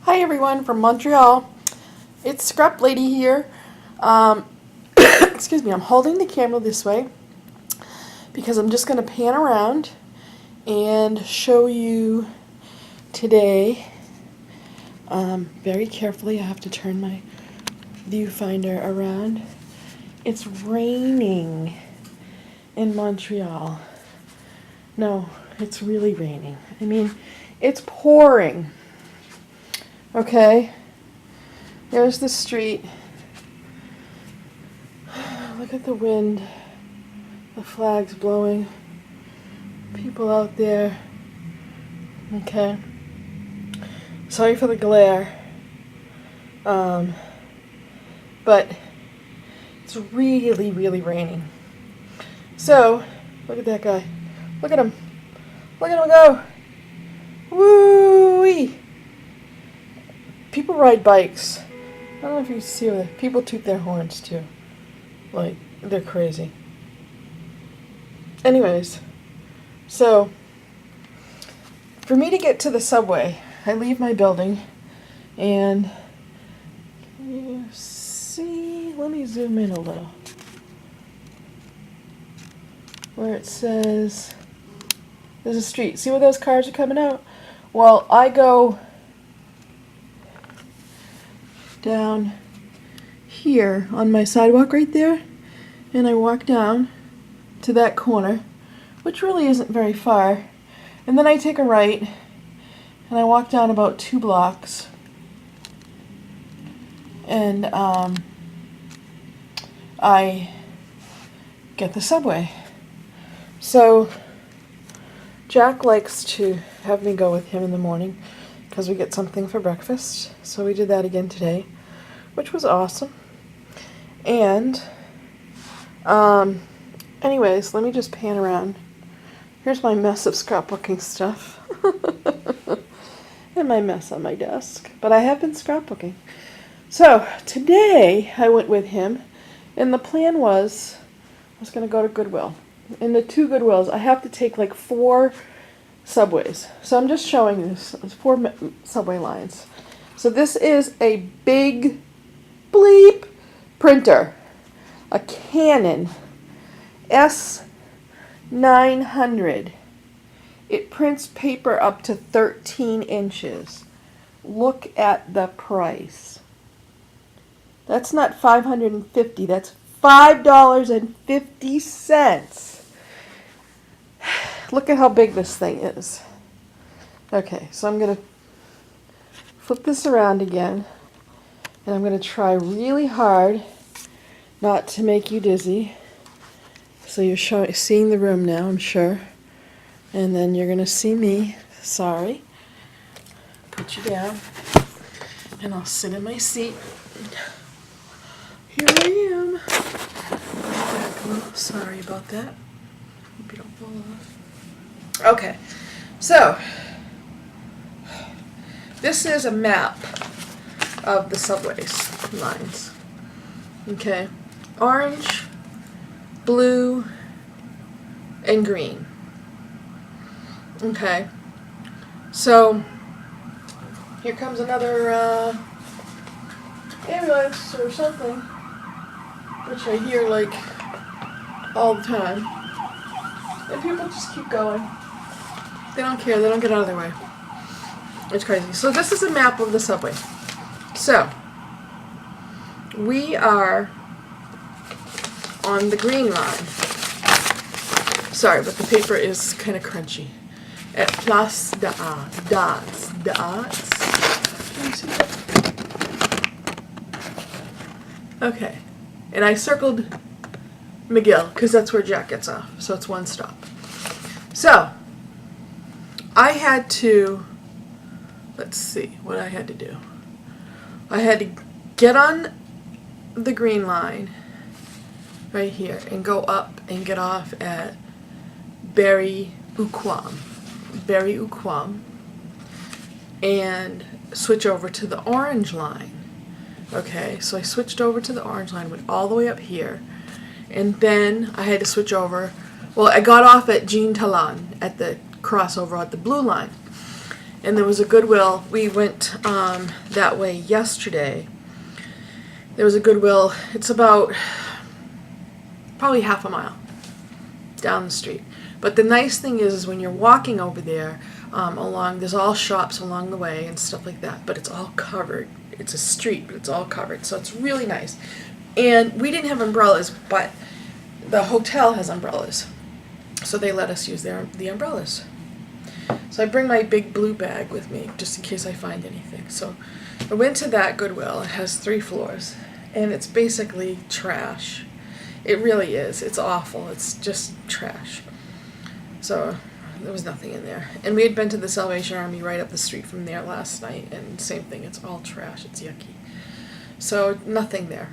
Hi everyone from Montreal. It's Scrap Lady here. Excuse me, I'm holding the camera this way because I'm just going to pan around and show you today. Very carefully, I have to turn my viewfinder around. It's raining in Montreal. No, it's really raining. I mean, it's pouring. Okay, there's the street. Look at the wind, the flags blowing, people out there. Okay, sorry for the glare, but it's really, really raining. So, look at that guy. Look at him. Look at him go. Woo-wee. People ride bikes. I don't know if you see it. People toot their horns too. Like, they're crazy. Anyways, so for me to get to the subway, I leave my building and you see, let me zoom in a little. Where it says, there's a street. See where those cars are coming out? Well, I go down here on my sidewalk right there, and I walk down to that corner, which really isn't very far, and then I take a right and I walk down about 2 blocks and I get the subway. So Jack likes to have me go with him in the morning because we get something for breakfast, so we did that again today, which was awesome. And anyways, let me just pan around. Here's my mess of scrapbooking stuff and my mess on my desk, but I have been scrapbooking. So today I went with him, and the plan was I was going to go to Goodwill. In the 2 Goodwills, I have to take like 4 subways. So I'm just showing you this. It's 4 subway lines. So this is a big bleep printer, a Canon S900. It prints paper up to 13 inches. Look at the price. That's not $550, that's $5.50. Look at how big this thing is. Okay, so I'm going to flip this around again, and I'm going to try really hard not to make you dizzy. So you're seeing the room now, I'm sure. And then you're going to see me. Sorry. Put you down. And I'll sit in my seat. Here I am. Back a little. Sorry about that. Hope you don't fall off. Okay. So, this is a map of the subways lines. Okay. Orange, blue, and green. Okay. So, here comes another ambulance or something, which I hear like all the time. And people just keep going. They don't care. They don't get out of their way. It's crazy. So this is a map of the subway. So, we are on the green line. Sorry, but the paper is kind of crunchy. At Place d'Arts. Okay. And I circled McGill because that's where Jack gets off. So it's 1 stop. So, I had to, let's see what I had to do. I had to get on the green line right here and go up and get off at Berry-UQAM and switch over to the orange line. Okay, so I switched over to the orange line, went all the way up here, and then I had to switch over. Well, I got off at Jean Talon at the crossover at the blue line, And there was a Goodwill. We went that way yesterday. There was a Goodwill. It's about probably half a mile down the street. But the nice thing is when you're walking over there, there's all shops along the way and stuff like that, but it's all covered. It's a street, but it's all covered, so it's really nice. And we didn't have umbrellas, but the hotel has umbrellas, so they let us use the umbrellas. So I bring my big blue bag with me, just in case I find anything. So I went to that Goodwill. It has 3 floors, and it's basically trash. It really is. It's awful. It's just trash. So there was nothing in there. And we had been to the Salvation Army right up the street from there last night, and same thing. It's all trash. It's yucky. So nothing there.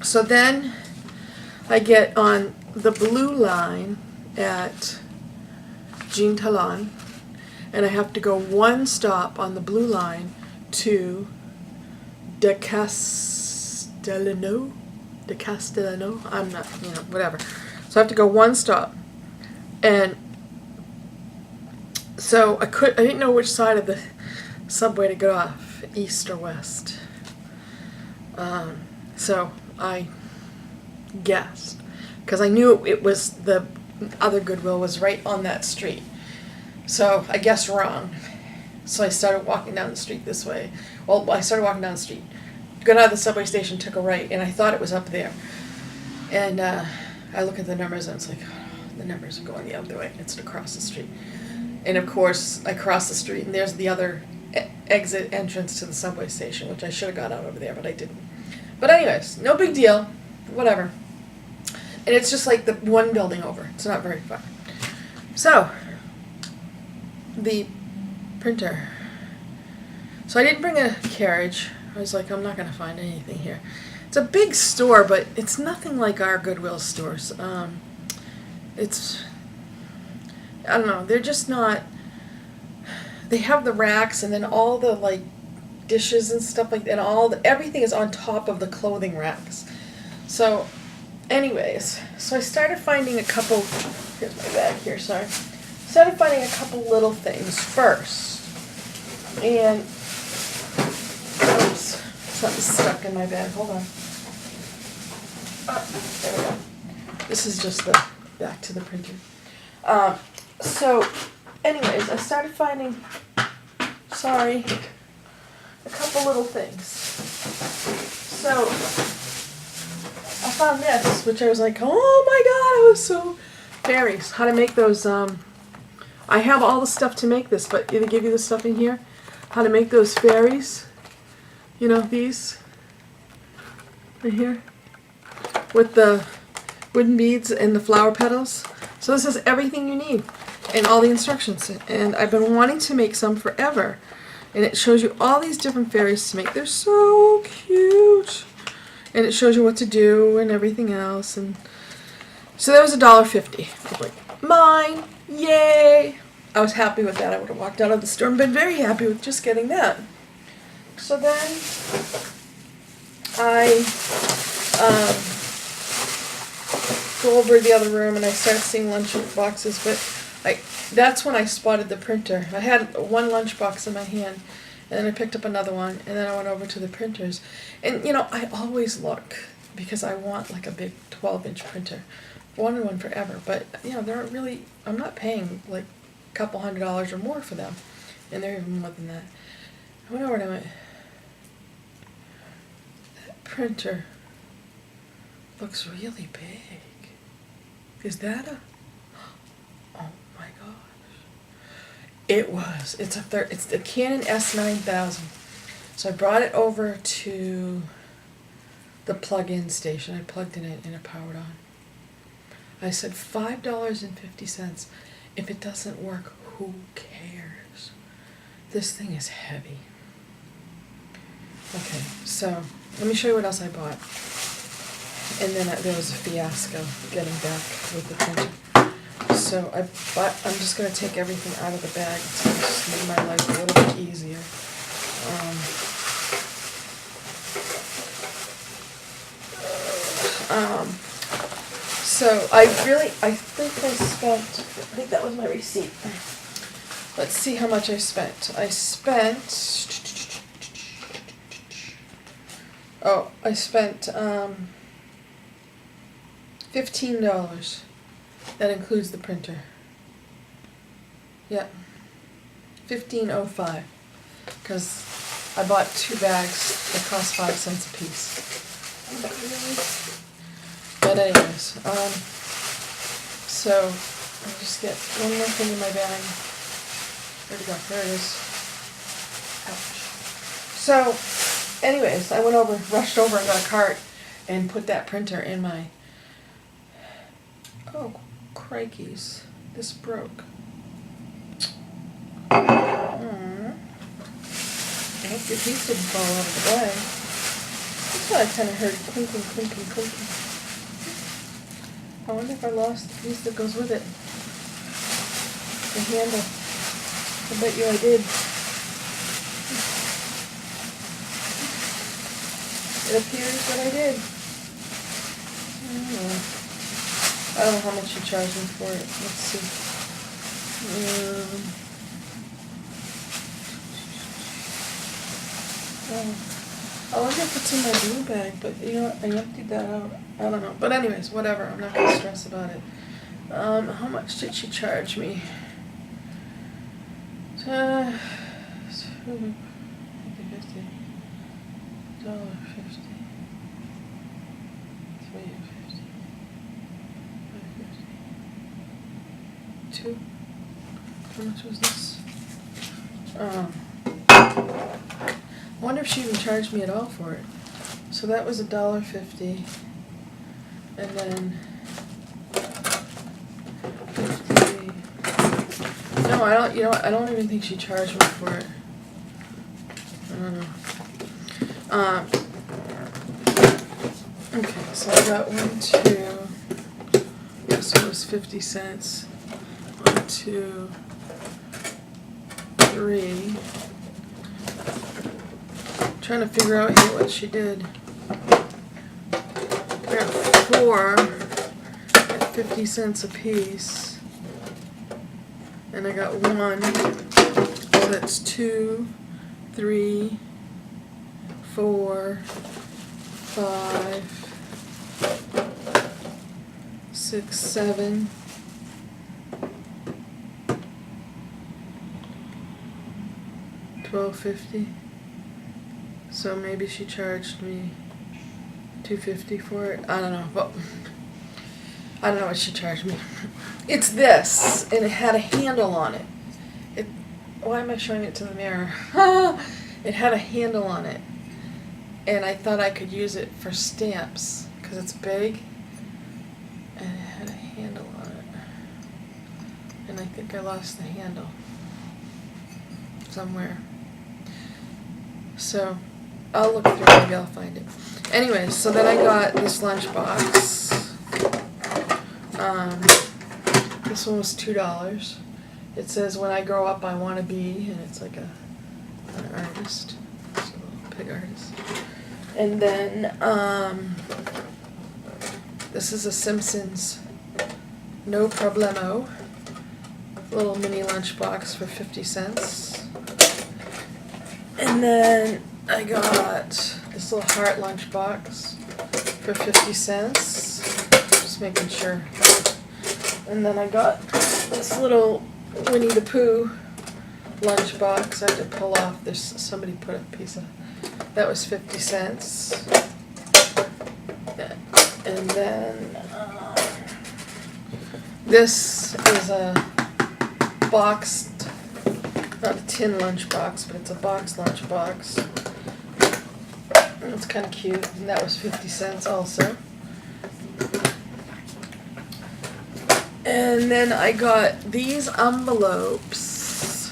So then I get on the blue line at Jean Talon, and I have to go one stop on the blue line to De Castellano. I'm not, whatever. So I have to go one stop. And so I didn't know which side of the subway to get off, east or west. So I guessed, because I knew it was the other Goodwill was right on that street. So I guessed wrong. So I started walking down the street this way. Well, I started walking down the street, got out of the subway station, took a right, and I thought it was up there. And I look at the numbers, and it's like, the numbers are going the other way. It's across the street. And of course, I cross the street, and there's the other exit entrance to the subway station, which I should have got out over there, but I didn't. But anyways, no big deal. Whatever. And it's just like the one building over. It's not very far. So, the printer. So I didn't bring a carriage. I was like, I'm not going to find anything here. It's a big store, but it's nothing like our Goodwill stores. It's, I don't know, they're just not, they have the racks and then all the like dishes and stuff like that, and everything is on top of the clothing racks. So anyways, so I started finding a couple, here's my bag here, sorry. Started finding a couple little things first. And, oops, something's stuck in my bag, hold on. There we go. This is just the back to the printer. So, anyways, I started finding, sorry, a couple little things. So, I found this, which I was like, oh my god, I was so, fairies, how to make those, I have all the stuff to make this, but they give you the stuff in here, how to make those fairies, you know, these, right here, with the wooden beads and the flower petals. So this is everything you need and all the instructions. And I've been wanting to make some forever. And it shows you all these different fairies to make. They're so cute. And it shows you what to do and everything else. And so that was $1.50. I was like, mine, yay! I was happy with that. I would have walked out of the store and been very happy with just getting that. So then I go over to the other room and I start seeing lunch boxes, but that's when I spotted the printer. I had one lunch box in my hand, and then I picked up another one, and then I went over to the printers. And you know, I always look because I want like a big 12-inch printer. I've wanted one forever, but you know, they're really, I'm not paying like a couple $100 or more for them, and they're even more than that. I went over and I went, that printer looks really big. Is that a, oh my gosh. It was, it's the Canon S9000. So I brought it over to the plug-in station. I plugged in it and it powered on. I said $5.50. If it doesn't work, who cares? This thing is heavy. Okay, so let me show you what else I bought. And then there was a fiasco getting back with the printer. So I'm just going to take everything out of the bag. It's going to just make my life a little bit easier. So I think that was my receipt. let's see how much I spent. I spent $15. That includes the printer. Yeah, $15.05, because I bought 2 bags that cost 5 cents a piece. But anyways, so I'll just get one more thing in my bag. Where'd it go? There it is. Ouch. So, anyways, I rushed over and got a cart and put that printer in my, oh, crikeys, this broke. I hope your piece didn't fall out of the bag. That's what I kind of heard, clinking, clinking, clinking. I wonder if I lost the piece that goes with it. The handle. I bet you I did. It appears that I did. I don't know how much you charged me for it. Let's see. I wonder if it's in my blue bag, but you know what? I emptied that out. I don't know. But anyways, whatever. I'm not going to stress about it. How much did she charge me? $2.50. $1.50. $3.50. $5.50. $2. How much was this? I wonder if she even charged me at all for it. So that was $1.50, and then 50. No, I don't. You know what? I don't even think she charged me for it. I don't know. Okay, so I got 1, 2. Yes, it was 50 cents. 1, 2, 3. Trying to figure out here what she did. I got 4 at 50 cents a piece, and I got 1. So that's 2, 3, 4, 5, 6, 7. $12.50. So maybe she charged me $2.50 for it. I don't know. Well, I don't know what she charged me. It's this, and it had a handle on it. Why am I showing it to the mirror? It had a handle on it, and I thought I could use it for stamps because it's big, and it had a handle on it. And I think I lost the handle somewhere. So I'll look through, maybe I'll find it. Anyways, so then I got this lunchbox. This one was $2. It says, "When I grow up, I want to be," and it's like an artist. It's a little pig artist. And then this is a Simpsons No Problemo little mini lunchbox for 50 cents. And then I got this little heart lunchbox for 50 cents. Just making sure. And then I got this little Winnie the Pooh lunchbox. I had to pull off. There's somebody put a piece of that was 50 cents. And then this is a boxed, not a tin lunchbox, but it's a boxed lunchbox. And it's kind of cute, and that was 50 cents also. And then I got these envelopes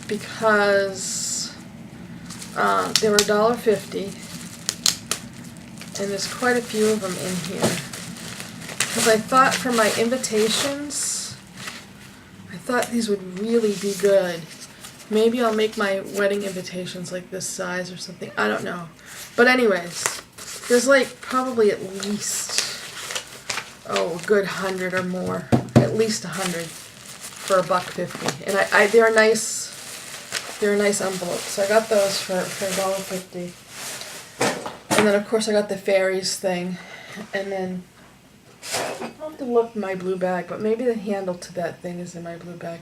because they were $1.50, and there's quite a few of them in here. Because I thought for my invitations, I thought these would really be good. Maybe I'll make my wedding invitations like this size or something. I don't know. But anyways, there's like probably at least, a good 100 or more. At least 100. for $1.50, and they're nice. They're a nice envelope, so I got those for $1.50. And then of course I got the fairies thing, and then I'll have to look in my blue bag, but maybe the handle to that thing is in my blue bag.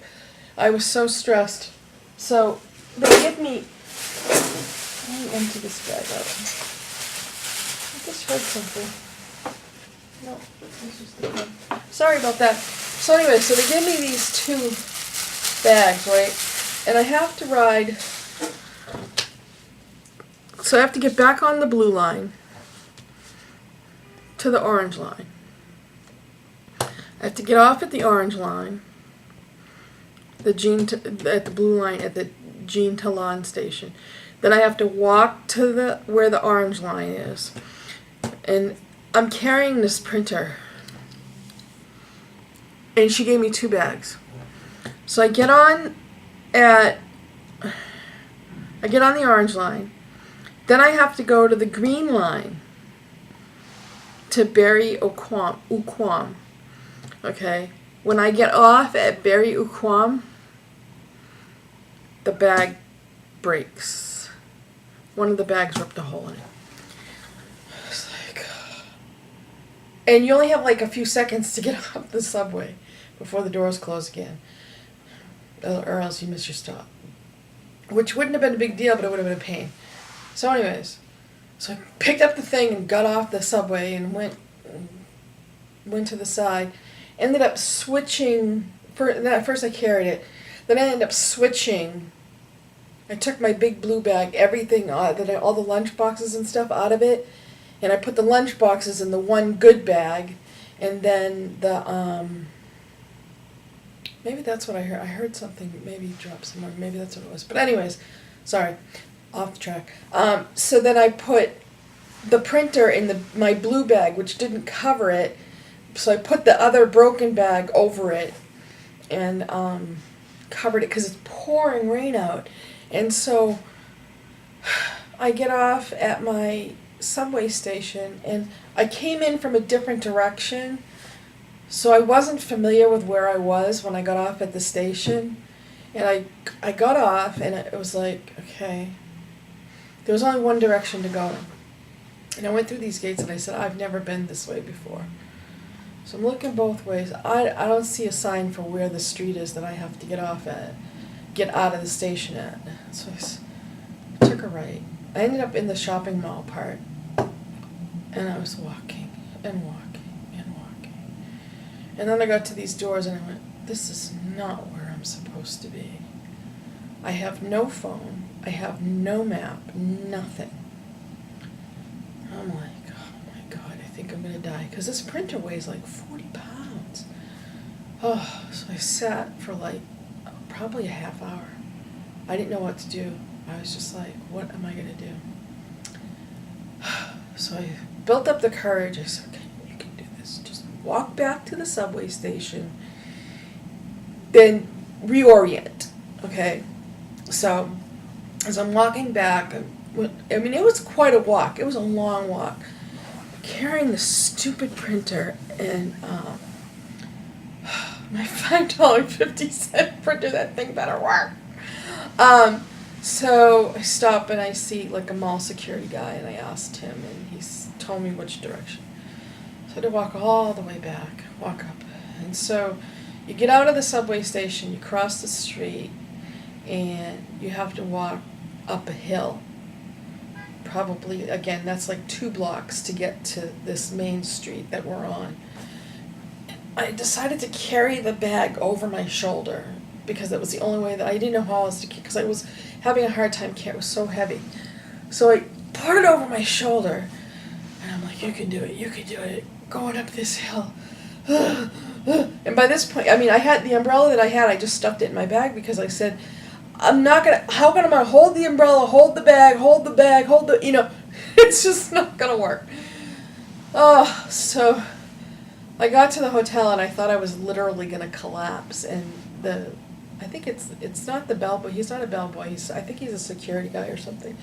I was so stressed. So they give me. Let me empty this bag out. I just heard something. No, this is the one. Sorry about that. So anyway, so they give me these 2 bags, right? And I have to ride. So I have to get back on the blue line to the orange line. I have to get off at the orange line, at the blue line at the Jean Talon station. Then I have to walk to where the orange line is. And I'm carrying this printer. And she gave me 2 bags. So I get on the orange line. Then I have to go to the green line to Barry Uquam. Okay? When I get off at Barry Uquam, the bag breaks. One of the bags ripped a hole in it. It's like, and you only have like a few seconds to get off the subway before the doors close again, or else you miss your stop. Which wouldn't have been a big deal, but it would have been a pain. So anyways, so I picked up the thing and got off the subway and went to the side. Ended up switching. First I carried it. Then I ended up switching. I took my big blue bag, everything, all the lunch boxes and stuff out of it, and I put the lunch boxes in the one good bag, and then maybe that's what I heard. I heard something, maybe drop somewhere. Maybe that's what it was. But anyways, sorry, off the track. So then I put the printer in my blue bag, which didn't cover it. So I put the other broken bag over it and covered it because it's pouring rain out. And so I get off at my subway station, and I came in from a different direction. So I wasn't familiar with where I was when I got off at the station. And I got off, and it was like, okay, there was only one direction to go. And I went through these gates, and I said, I've never been this way before. So I'm looking both ways. I don't see a sign for where the street is that I have to get off at, get out of the station at. So I took a right. I ended up in the shopping mall part, and I was walking and walking and walking. And then I got to these doors, and I went, this is not where I'm supposed to be. I have no phone. I have no map. Nothing. I'm like, oh my God, I think I'm going to die. Because this printer weighs like 40 pounds. Oh, so I sat for like probably a half hour. I didn't know what to do. I was just like, what am I going to do? So I built up the courage. I said, okay, you can do this. Just walk back to the subway station. Then reorient. Okay? So as I'm walking back, I mean, it was quite a walk. It was a long walk. Carrying the stupid printer and my $5.50 printer, that thing better work. So I stop and I see like a mall security guy, and I asked him, and he told me which direction. So I had to walk all the way back, walk up. And so you get out of the subway station, you cross the street, and you have to walk up a hill. Probably, again, that's like 2 blocks to get to this main street that we're on. I decided to carry the bag over my shoulder because that was the only way that I didn't know how else to, because I was having a hard time carrying. It was so heavy. So I put it over my shoulder, and I'm like, you can do it, going up this hill. And by this point, I mean, I had the umbrella that I had, I just stuffed it in my bag because I said, I'm not gonna, how can I hold the umbrella, hold the bag, it's just not gonna work. Oh, so I got to the hotel and I thought I was literally gonna collapse, and I think it's not the bellboy, he's not a bellboy, I think he's a security guy or something.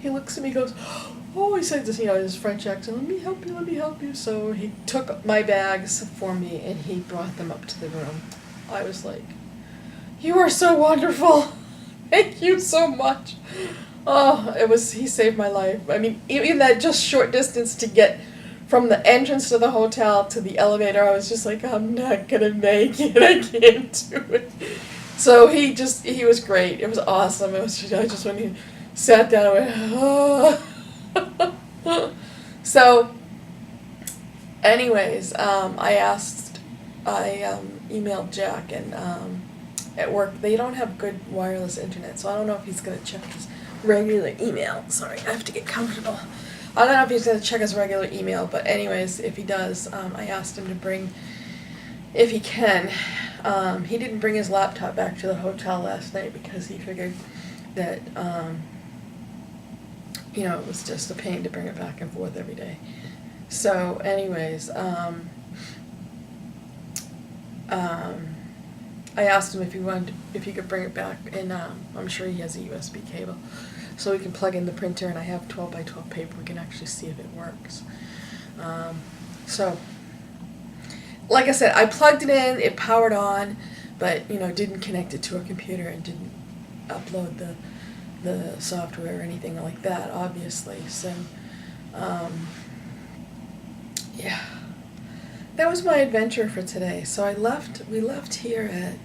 He looks at me, goes, oh, he said this, his French accent, let me help you. So he took my bags for me and he brought them up to the room. I was like, You are so wonderful. Thank you so much. Oh, he saved my life. I mean, even that just short distance to get from the entrance to the hotel to the elevator, I was just like, I'm not gonna make it. I can't do it. So he was great. It was awesome. I just when he sat down, I went, oh. So, anyways, I emailed Jack, and at work they don't have good wireless internet, so I don't know if he's gonna check his regular email. Sorry, I have to get comfortable. I don't know if he's gonna check his regular email, but anyways, if he does, I asked him to bring, if he can. He didn't bring his laptop back to the hotel last night because he figured that it was just a pain to bring it back and forth every day. So, anyways, I asked him if he could bring it back, and I'm sure he has a USB cable, so we can plug in the printer, and I have 12 by 12 paper. We can actually see if it works. So, like I said, I plugged it in, it powered on, but didn't connect it to a computer and didn't upload the software or anything like that, obviously. So, yeah. That was my adventure for today. So we left here at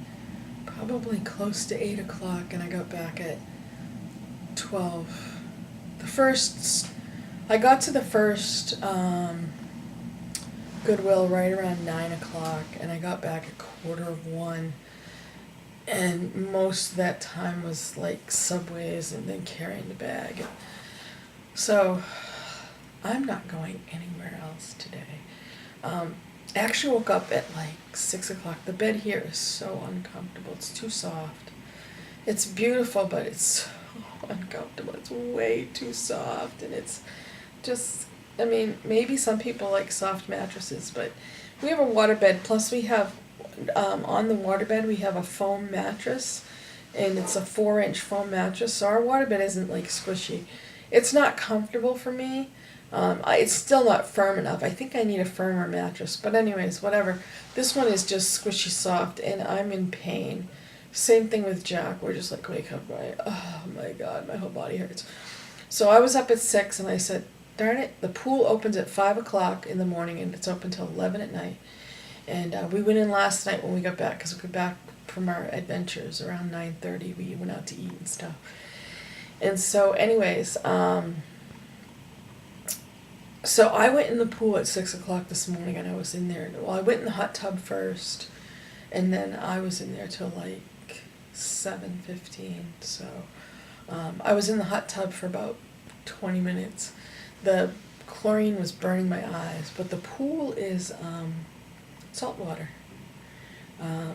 probably close to 8 o'clock, and I got back at 12. I got to the first Goodwill right around 9 o'clock, and I got back at 1:15, and most of that time was like subways and then carrying the bag. So I'm not going anywhere else today. I actually woke up at like 6 o'clock. The bed here is so uncomfortable. It's too soft. It's beautiful, but it's so uncomfortable. It's way too soft, and it's just, I mean, maybe some people like soft mattresses, but we have a waterbed, plus we have, on the waterbed, we have a foam mattress, and it's a 4-inch foam mattress, so our waterbed isn't like squishy. It's not comfortable for me. It's still not firm enough. I think I need a firmer mattress. But anyways, whatever. This one is just squishy soft, and I'm in pain. Same thing with Jack. We're just like, wake up, right? Oh my God, my whole body hurts. So I was up at 6, and I said, darn it, the pool opens at 5 o'clock in the morning, and it's open till 11 at night. And we went in last night when we got back, because we got back from our adventures around 9:30. We went out to eat and stuff. And so anyways, so I went in the pool at 6 o'clock this morning, and I was in there. Well, I went in the hot tub first, and then I was in there till like 7:15. So I was in the hot tub for about 20 minutes. The chlorine was burning my eyes, but the pool is salt water.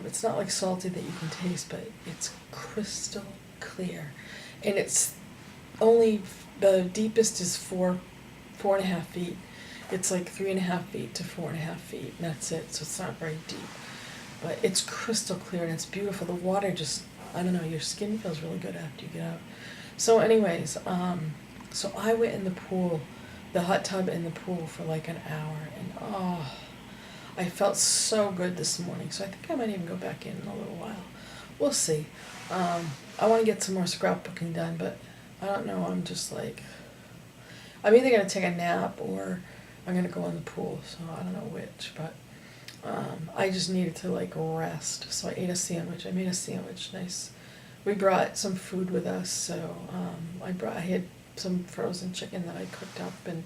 It's not like salty that you can taste, but it's crystal clear. And it's only, the deepest is 4.5 feet. It's like 3.5 feet to 4.5 feet, and that's it. So it's not very deep, but it's crystal clear, and it's beautiful. The water just, I don't know, your skin feels really good after you get out. So anyways, so I went in the pool, the hot tub and the pool for like an hour, and I felt so good this morning. So I think I might even go back in a little while. We'll see. I want to get some more scrapbooking done, but I don't know. I'm just like, I'm either going to take a nap or I'm going to go in the pool, so I don't know which, but I just needed to like rest. So I ate a sandwich. I made a sandwich, nice. We brought some food with us, so I had some frozen chicken that I cooked up, and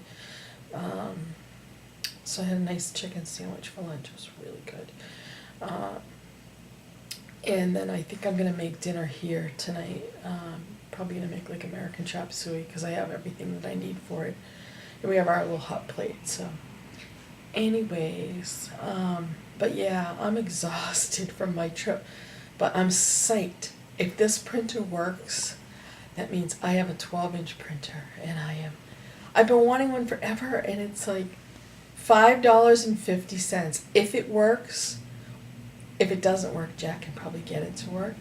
so I had a nice chicken sandwich for lunch. It was really good. And then I think I'm going to make dinner here tonight. Probably going to make like American chop suey, because I have everything that I need for it. And we have our little hot plate, so. Anyways, but yeah, I'm exhausted from my trip, but I'm psyched. If this printer works, that means I have a 12-inch printer, and I've been wanting one forever, and it's like $5.50. If it works. If it doesn't work, Jack can probably get it to work.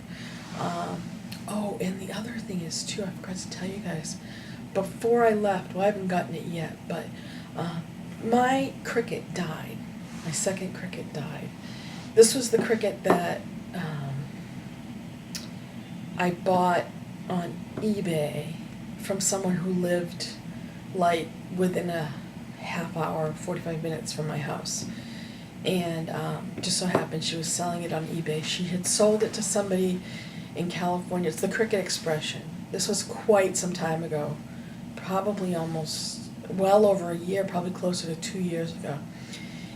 Oh, and the other thing is, too, I forgot to tell you guys, before I left, well, I haven't gotten it yet, but my Cricut died. My second Cricut died. This was the Cricut that I bought on eBay from someone who lived like within a half hour, 45 minutes from my house. And it just so happened she was selling it on eBay. She had sold it to somebody in California. It's the Cricket Expression. This was quite some time ago, probably almost well over a year, probably closer to 2 years ago.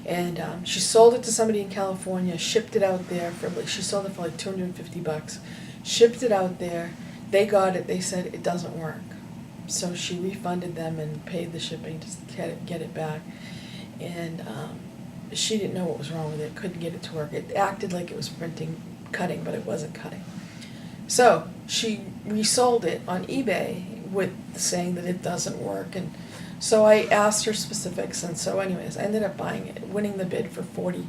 And she sold it to somebody in California, shipped it out there she sold it for like $250, shipped it out there. They got it. They said it doesn't work. So she refunded them and paid the shipping to get it back. And she didn't know what was wrong with it, couldn't get it to work. It acted like it was cutting, but it wasn't cutting. So she resold it on eBay with saying that it doesn't work. And so I asked her specifics, and so anyways, I ended up buying it, winning the bid for $45,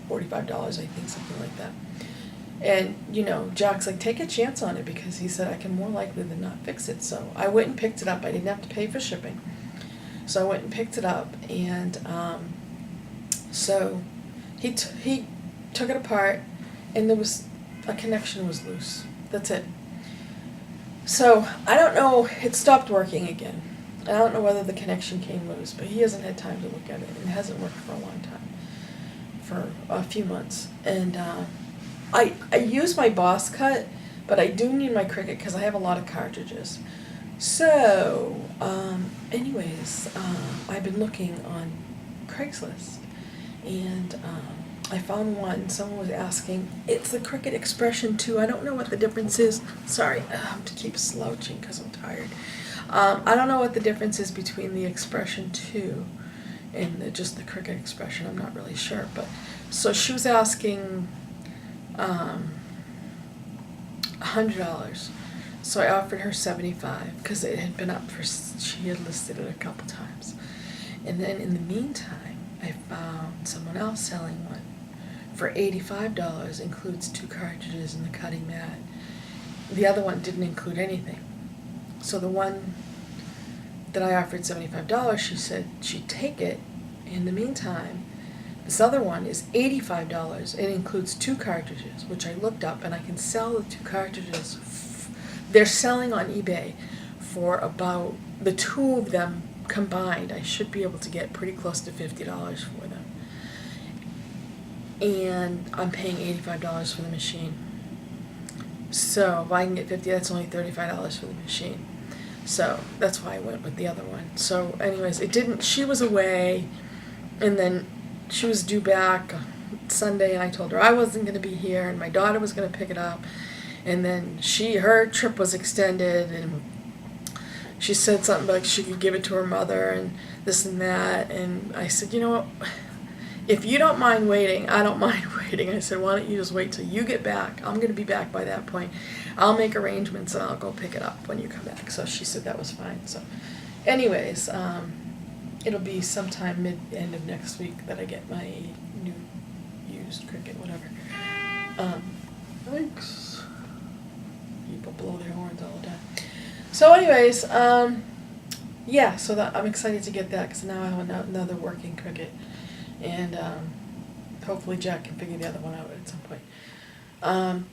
I think, something like that. And, you know, Jack's like, take a chance on it, because he said I can more likely than not fix it. So I went and picked it up. I didn't have to pay for shipping. So I went and picked it up, and so he took it apart, and there was a connection was loose. That's it. So I don't know, it stopped working again. I don't know whether the connection came loose, but he hasn't had time to look at it, and it hasn't worked for a long time, for a few months. And I use my Boss Cut, but I do need my Cricut because I have a lot of cartridges. So, anyways, I've been looking on Craigslist, and I found one. Someone was asking, it's the Cricut Expression 2. I don't know what the difference is. Sorry, I have to keep slouching because I'm tired. I don't know what the difference is between the Expression 2 and just the Cricut Expression. I'm not really sure. But so she was asking $100. So I offered her $75 because it had been up for, she had listed it a couple times. And then in the meantime, I found someone else selling one for $85, includes 2 cartridges and the cutting mat. The other one didn't include anything. So the one that I offered $75, she said she'd take it. In the meantime, this other one is $85. It includes 2 cartridges, which I looked up, and I can sell the 2 cartridges. They're selling on eBay for about, the 2 of them combined, I should be able to get pretty close to $50 for them. And I'm paying $85 for the machine. So if I can get $50, that's only $35 for the machine. So that's why I went with the other one. So anyways, it didn't, she was away, and then she was due back Sunday, and I told her I wasn't going to be here, and my daughter was going to pick it up. And then her trip was extended, and she said something like she could give it to her mother and this and that. And I said, you know what, if you don't mind waiting, I don't mind waiting. I said, why don't you just wait till you get back? I'm going to be back by that point. I'll make arrangements and I'll go pick it up when you come back. So she said that was fine. So anyways, it'll be sometime end of next week that I get my new used Cricut, whatever. Thanks. People blow their horns all the time. So anyways, yeah, so I'm excited to get that, because now I have another working Cricut. And hopefully Jack can figure the other one out at some point. And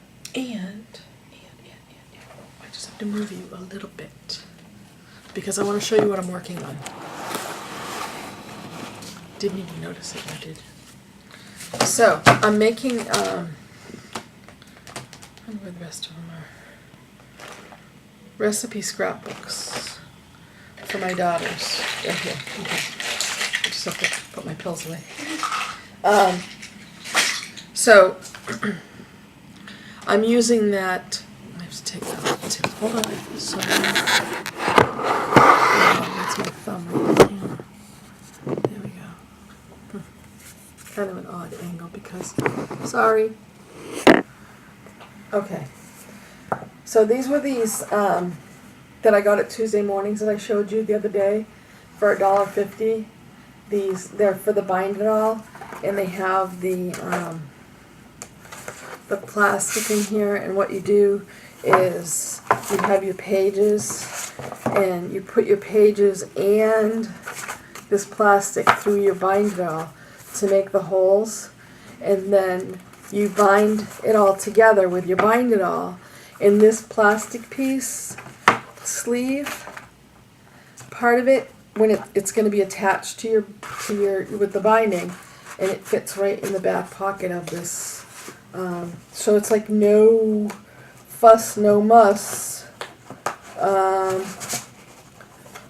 I just have to move you a little bit, because I want to show you what I'm working on. Didn't even notice it, I did. So I'm making, I don't know where the rest of them are. Recipe scrapbooks for my daughters. Right here. Okay. I just have to put my pills away. So I'm using that. I have to take that off too. Hold on. So that's my thumb right here. There we go. Kind of an odd angle because, sorry. Okay. So these were these that I got at Tuesday Mornings that I showed you the other day for $1.50. They're for the bind it all, and they have the plastic in here. And what you do is you have your pages, and you put your pages and this plastic through your bind it all to make the holes, and then you bind it all together with your bind it all, in this plastic piece sleeve, part of it, when it's going to be attached to your with the binding, and it fits right in the back pocket of this. So it's like no fuss, no muss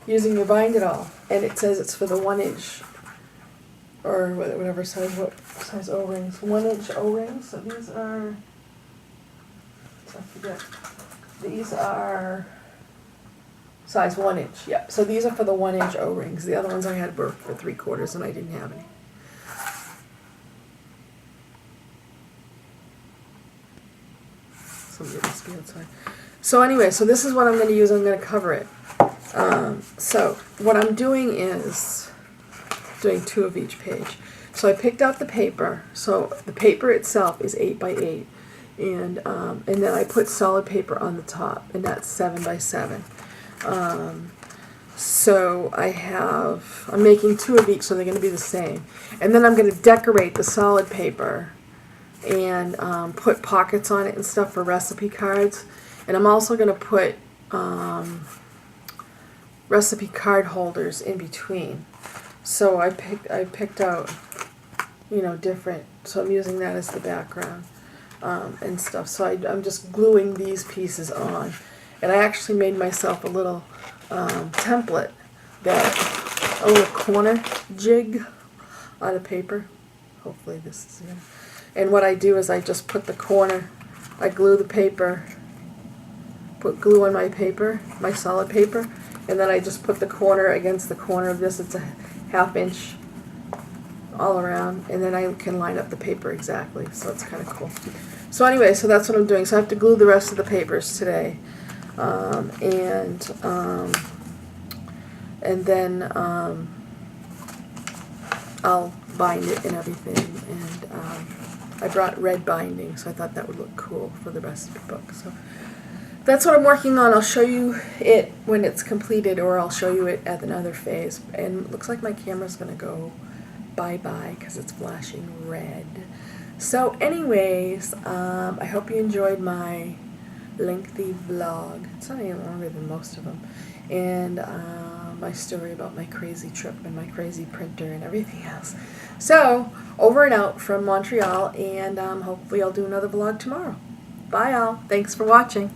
using your bind it all. And it says it's for the 1 inch or whatever size, what size O-rings, 1 inch O-rings. So these are, I forget, these are size 1 inch. Yep. So these are for the 1 inch O-rings. The other ones I had were for 3/4 and I didn't have any. Must be outside. So anyway, so this is what I'm going to use. I'm going to cover it. So what I'm doing is doing 2 of each page. So I picked out the paper. So the paper itself is 8 by 8, and then I put solid paper on the top, and that's 7 by 7. So I'm making 2 of each, so they're going to be the same. And then I'm going to decorate the solid paper and put pockets on it and stuff for recipe cards. And I'm also going to put recipe card holders in between. So I picked out, different. So I'm using that as the background and stuff. So I'm just gluing these pieces on. And I actually made myself a little template, a little corner jig out of paper. Hopefully this is good. And what I do is I just put the corner, I glue the paper, put glue on my paper, my solid paper, and then I just put the corner against the corner of this. It's a 1/2 inch all around, and then I can line up the paper exactly, so it's kind of cool. So anyway, so that's what I'm doing. So I have to glue the rest of the papers today, and then I'll bind it and everything, and I brought red binding, so I thought that would look cool for the recipe book. So that's what I'm working on. I'll show you it when it's completed, or I'll show you it at another phase. And it looks like my camera's going to go bye-bye because it's flashing red. So anyways, I hope you enjoyed my lengthy vlog. It's not any longer than most of them. And my story about my crazy trip and my crazy printer and everything else. So, over and out from Montreal, and hopefully I'll do another vlog tomorrow. Bye all. Thanks for watching.